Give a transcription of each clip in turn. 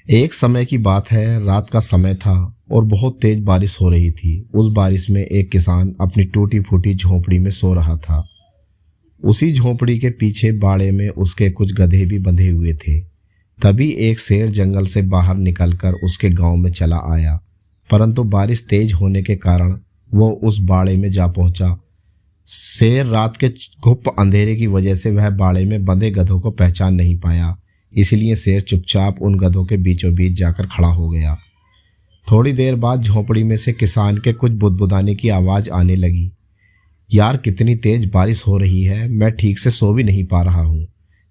एक समय की बात है, रात का समय था और बहुत तेज बारिश हो रही थी। उस बारिश में एक किसान अपनी टूटी फूटी झोंपड़ी में सो रहा था। उसी झोंपड़ी के पीछे बाड़े में उसके कुछ गधे भी बंधे हुए थे। तभी एक शेर जंगल से बाहर निकलकर उसके गांव में चला आया, परंतु बारिश तेज होने के कारण वो उस बाड़े में जा पहुंचा। शेर रात के घुप अंधेरे की वजह से वह बाड़े में बंधे गधों को पहचान नहीं पाया, इसलिए शेर चुपचाप उन गधों के बीचों बीच जाकर खड़ा हो गया। थोड़ी देर बाद झोंपड़ी में से किसान के कुछ बुदबुदाने की आवाज़ आने लगी। यार, कितनी तेज बारिश हो रही है, मैं ठीक से सो भी नहीं पा रहा हूँ।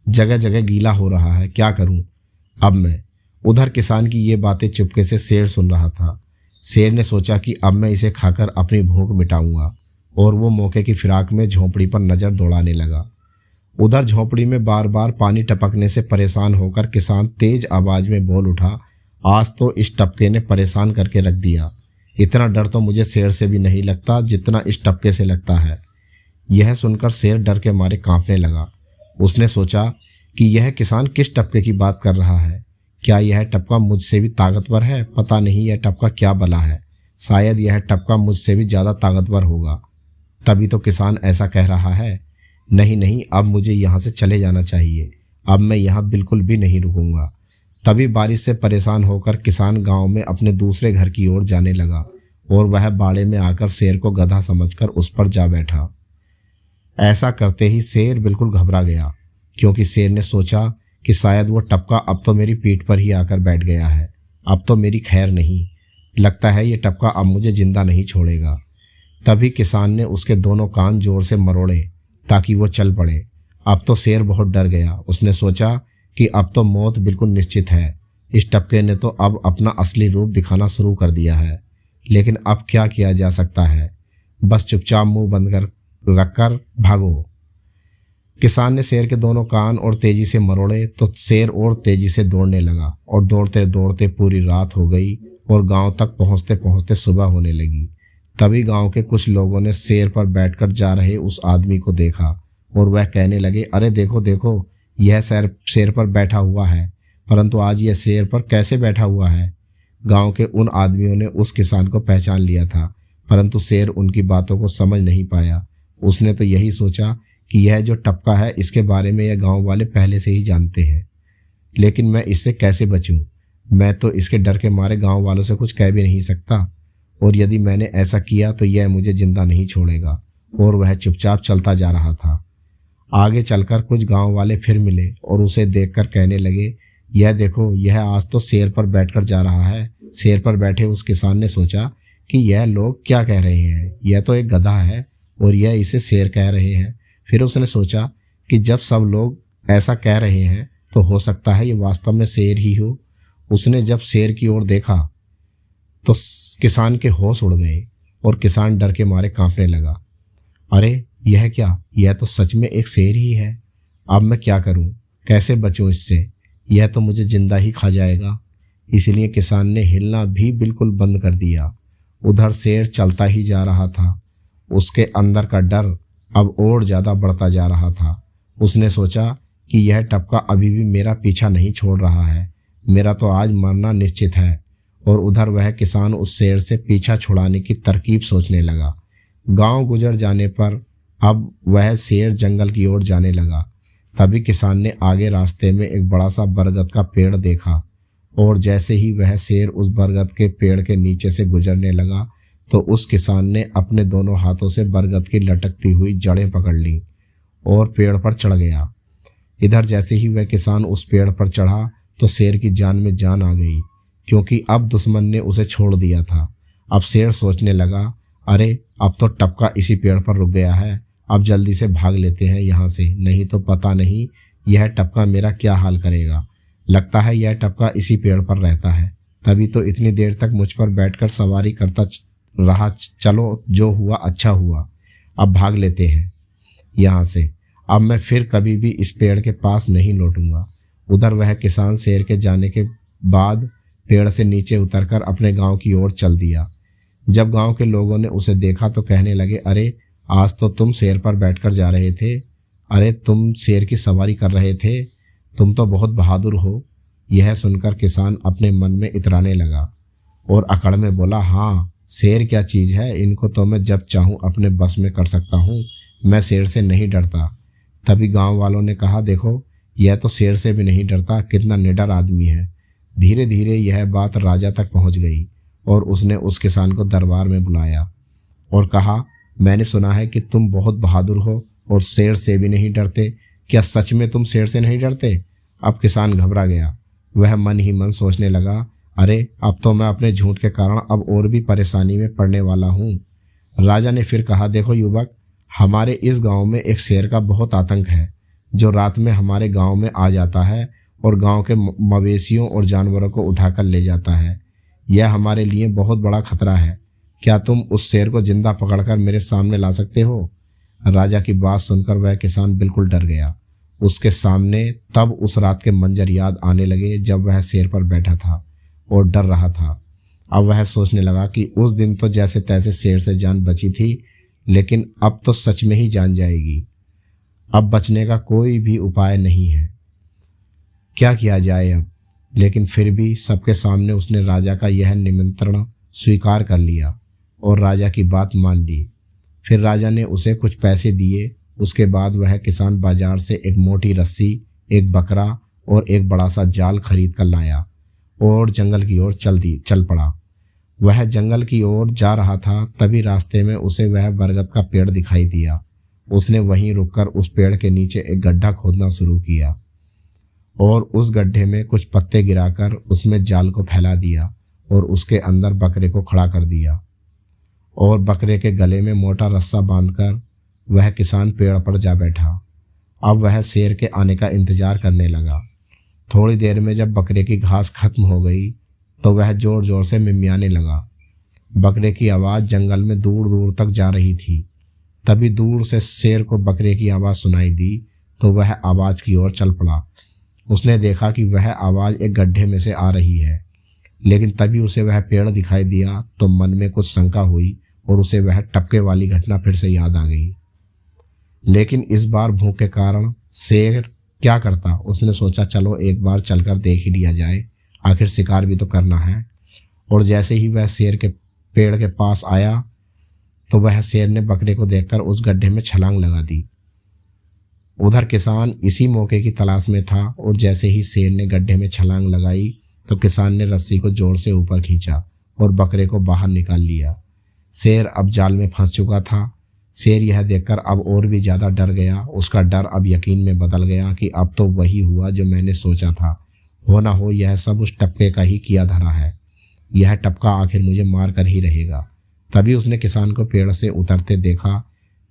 जगह जगह गीला हो रहा है, क्या करूँ अब मैं। उधर किसान की ये बातें चुपके से शेर सुन रहा था। शेर ने सोचा कि अब मैं इसे खाकर अपनी भूख मिटाऊंगा, और वो मौके की फिराक में झोंपड़ी पर नज़र दौड़ाने लगा। उधर झोंपड़ी में बार बार पानी टपकने से परेशान होकर किसान तेज आवाज में बोल उठा, आज तो इस टपके ने परेशान करके रख दिया। इतना डर तो मुझे शेर से भी नहीं लगता जितना इस टपके से लगता है। यह सुनकर शेर डर के मारे कांपने लगा। उसने सोचा कि यह किसान किस टपके की बात कर रहा है। क्या यह टपका मुझसे भी ताकतवर है? पता नहीं यह टपका क्या बला है। शायद यह टपका मुझसे भी ज़्यादा ताकतवर होगा, तभी तो किसान ऐसा कह रहा है। नहीं नहीं, अब मुझे यहाँ से चले जाना चाहिए। अब मैं यहाँ बिल्कुल भी नहीं रुकूंगा। तभी बारिश से परेशान होकर किसान गांव में अपने दूसरे घर की ओर जाने लगा, और वह बाड़े में आकर शेर को गधा समझकर उस पर जा बैठा। ऐसा करते ही शेर बिल्कुल घबरा गया, क्योंकि शेर ने सोचा कि शायद वो टपका अब तो मेरी पीठ पर ही आकर बैठ गया है। अब तो मेरी खैर नहीं। लगता है ये टपका अब मुझे जिंदा नहीं छोड़ेगा। तभी किसान ने उसके दोनों कान जोर से मरोड़े ताकि वो चल पड़े। अब तो शेर बहुत डर गया। उसने सोचा कि अब तो मौत बिल्कुल निश्चित है। इस टपके ने तो अब अपना असली रूप दिखाना शुरू कर दिया है, लेकिन अब क्या किया जा सकता है। बस चुपचाप मुंह बंद कर रखकर भागो। किसान ने शेर के दोनों कान और तेजी से मरोड़े तो शेर और तेजी से दौड़ने लगा, और दौड़ते दौड़ते पूरी रात हो गई और गांव तक पहुंचते पहुंचते सुबह होने लगी। तभी गांव के कुछ लोगों ने शेर पर बैठकर जा रहे उस आदमी को देखा, और वह कहने लगे, अरे देखो देखो, यह शेर पर बैठा हुआ है। परंतु आज यह शेर पर कैसे बैठा हुआ है। गांव के उन आदमियों ने उस किसान को पहचान लिया था, परंतु शेर उनकी बातों को समझ नहीं पाया। उसने तो यही सोचा कि यह जो टपका है, इसके बारे में यह गांव वाले पहले से ही जानते हैं, लेकिन मैं इससे कैसे बचूं। मैं तो इसके डर के मारे गांव वालों से कुछ कह भी नहीं सकता, और यदि मैंने ऐसा किया तो यह मुझे जिंदा नहीं छोड़ेगा। और वह चुपचाप चलता जा रहा था। आगे चलकर कुछ गांव वाले फिर मिले और उसे देखकर कहने लगे, यह देखो, यह आज तो शेर पर बैठकर जा रहा है। शेर पर बैठे उस किसान ने सोचा कि यह लोग क्या कह रहे हैं, यह तो एक गधा है और यह इसे शेर कह रहे हैं। फिर उसने सोचा कि जब सब लोग ऐसा कह रहे हैं तो हो सकता है ये वास्तव में शेर ही हो। उसने जब शेर की ओर देखा तो किसान के होश उड़ गए और किसान डर के मारे कांपने लगा। अरे यह क्या, यह तो सच में एक शेर ही है। अब मैं क्या करूं, कैसे बचूं इससे, यह तो मुझे जिंदा ही खा जाएगा। इसलिए किसान ने हिलना भी बिल्कुल बंद कर दिया। उधर शेर चलता ही जा रहा था। उसके अंदर का डर अब और ज़्यादा बढ़ता जा रहा था। उसने सोचा कि यह टपका अभी भी मेरा पीछा नहीं छोड़ रहा है, मेरा तो आज मरना निश्चित है। और उधर वह किसान उस शेर से पीछा छुड़ाने की तरकीब सोचने लगा। गांव गुजर जाने पर अब वह शेर जंगल की ओर जाने लगा। तभी किसान ने आगे रास्ते में एक बड़ा सा बरगद का पेड़ देखा, और जैसे ही वह शेर उस बरगद के पेड़ के नीचे से गुजरने लगा तो उस किसान ने अपने दोनों हाथों से बरगद की लटकती हुई जड़ें पकड़ लीं और पेड़ पर चढ़ गया। इधर जैसे ही वह किसान उस पेड़ पर चढ़ा तो शेर की जान में जान आ गई, क्योंकि अब दुश्मन ने उसे छोड़ दिया था। अब शेर सोचने लगा, अरे अब तो टपका इसी पेड़ पर रुक गया है, अब जल्दी से भाग लेते हैं यहाँ से, नहीं तो पता नहीं यह टपका मेरा क्या हाल करेगा। लगता है यह टपका इसी पेड़ पर रहता है, तभी तो इतनी देर तक मुझ पर बैठकर सवारी करता रहा। चलो, जो हुआ अच्छा हुआ, अब भाग लेते हैं यहाँ से। अब मैं फिर कभी भी इस पेड़ के पास नहीं लौटूंगा। उधर वह किसान शेर के जाने के बाद पेड़ से नीचे उतरकर अपने गांव की ओर चल दिया। जब गांव के लोगों ने उसे देखा तो कहने लगे, अरे आज तो तुम शेर पर बैठकर जा रहे थे, अरे तुम शेर की सवारी कर रहे थे, तुम तो बहुत बहादुर हो। यह सुनकर किसान अपने मन में इतराने लगा और अकड़ में बोला, हाँ, शेर क्या चीज़ है, इनको तो मैं जब चाहूँ अपने बस में कर सकता हूँ। मैं शेर से नहीं डरता। तभी गांव वालों ने कहा, देखो, यह तो शेर से भी नहीं डरता, कितना निडर आदमी है। धीरे धीरे यह बात राजा तक पहुँच गई और उसने उस किसान को दरबार में बुलाया और कहा, मैंने सुना है कि तुम बहुत बहादुर हो और शेर से भी नहीं डरते। क्या सच में तुम शेर से नहीं डरते? अब किसान घबरा गया। वह मन ही मन सोचने लगा, अरे अब तो मैं अपने झूठ के कारण अब और भी परेशानी में पड़ने वाला हूँ। राजा ने फिर कहा, देखो युवक, हमारे इस गांव में एक शेर का बहुत आतंक है, जो रात में हमारे गांव में आ जाता है और गांव के मवेशियों और जानवरों को उठाकर ले जाता है। यह हमारे लिए बहुत बड़ा खतरा है। क्या तुम उस शेर को जिंदा पकड़कर मेरे सामने ला सकते हो? राजा की बात सुनकर वह किसान बिल्कुल डर गया। उसके सामने तब उस रात के मंजर याद आने लगे जब वह शेर पर बैठा था और डर रहा था। अब वह सोचने लगा कि उस दिन तो जैसे तैसे शेर से जान बची थी, लेकिन अब तो सच में ही जान जाएगी। अब बचने का कोई भी उपाय नहीं है। क्या किया जाए अब? लेकिन फिर भी सबके सामने उसने राजा का यह निमंत्रण स्वीकार कर लिया और राजा की बात मान ली। फिर राजा ने उसे कुछ पैसे दिए। उसके बाद वह किसान बाजार से एक मोटी रस्सी, एक बकरा और एक बड़ा सा जाल खरीद कर लाया और जंगल की ओर चल पड़ा। वह जंगल की ओर जा रहा था, तभी रास्ते में उसे वह बरगद का पेड़ दिखाई दिया। उसने वहीं रुककर उस पेड़ के नीचे एक गड्ढा खोदना शुरू किया और उस गड्ढे में कुछ पत्ते गिराकर उसमें जाल को फैला दिया और उसके अंदर बकरे को खड़ा कर दिया और बकरे के गले में मोटा रस्सा बांधकर वह किसान पेड़ पर जा बैठा। अब वह शेर के आने का इंतजार करने लगा। थोड़ी देर में जब बकरे की घास खत्म हो गई तो वह जोर जोर से मिमियाने लगा। बकरे की आवाज़ जंगल में दूर दूर तक जा रही थी। तभी दूर से शेर को बकरे की आवाज़ सुनाई दी तो वह आवाज़ की ओर चल पड़ा। उसने देखा कि वह आवाज़ एक गड्ढे में से आ रही है, लेकिन तभी उसे वह पेड़ दिखाई दिया तो मन में कुछ शंका हुई और उसे वह टपके वाली घटना फिर से याद आ गई। लेकिन इस बार भूख के कारण शेर क्या करता? उसने सोचा, चलो एक बार चलकर देख ही लिया जाए, आखिर शिकार भी तो करना है। और जैसे ही वह शेर के पेड़ के पास आया तो वह शेर ने बकरे को देखकर उस गड्ढे में छलांग लगा दी। उधर किसान इसी मौके की तलाश में था और जैसे ही शेर ने गड्ढे में छलांग लगाई तो किसान ने रस्सी को जोर से ऊपर खींचा और बकरे को बाहर निकाल लिया। शेर अब जाल में फंस चुका था। शेर यह देखकर अब और भी ज़्यादा डर गया। उसका डर अब यकीन में बदल गया कि अब तो वही हुआ जो मैंने सोचा था। हो ना हो यह सब उस टपके का ही किया धरा है। यह टपका आखिर मुझे मार कर ही रहेगा। तभी उसने किसान को पेड़ से उतरते देखा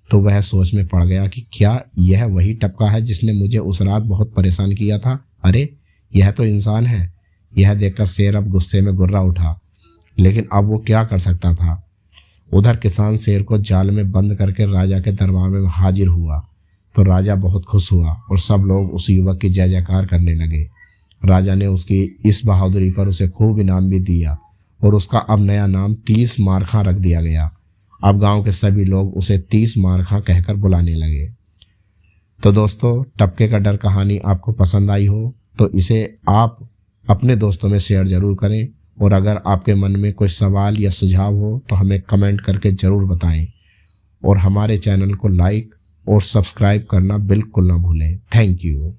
तो वह सोच में पड़ गया कि क्या यह वही टपका है जिसने मुझे उस रात बहुत परेशान किया था? अरे यह तो इंसान है। यह देखकर शेर अब गुस्से में गुर्रा उठा, लेकिन अब वो क्या कर सकता था। उधर किसान शेर को जाल में बंद करके राजा के दरबार में हाजिर हुआ तो राजा बहुत खुश हुआ और सब लोग उस युवक की जय जयकार करने लगे। राजा ने उसकी इस बहादुरी पर उसे खूब इनाम भी दिया और उसका अब नया नाम 30 मारखां रख दिया गया। अब गांव के सभी लोग उसे 30 मारखां कहकर बुलाने लगे। तो दोस्तों, टपके का डर कहानी आपको पसंद आई हो तो इसे आप अपने दोस्तों में शेयर ज़रूर करें और अगर आपके मन में कोई सवाल या सुझाव हो तो हमें कमेंट करके ज़रूर बताएं और हमारे चैनल को लाइक और सब्सक्राइब करना बिल्कुल ना भूलें। Thank you.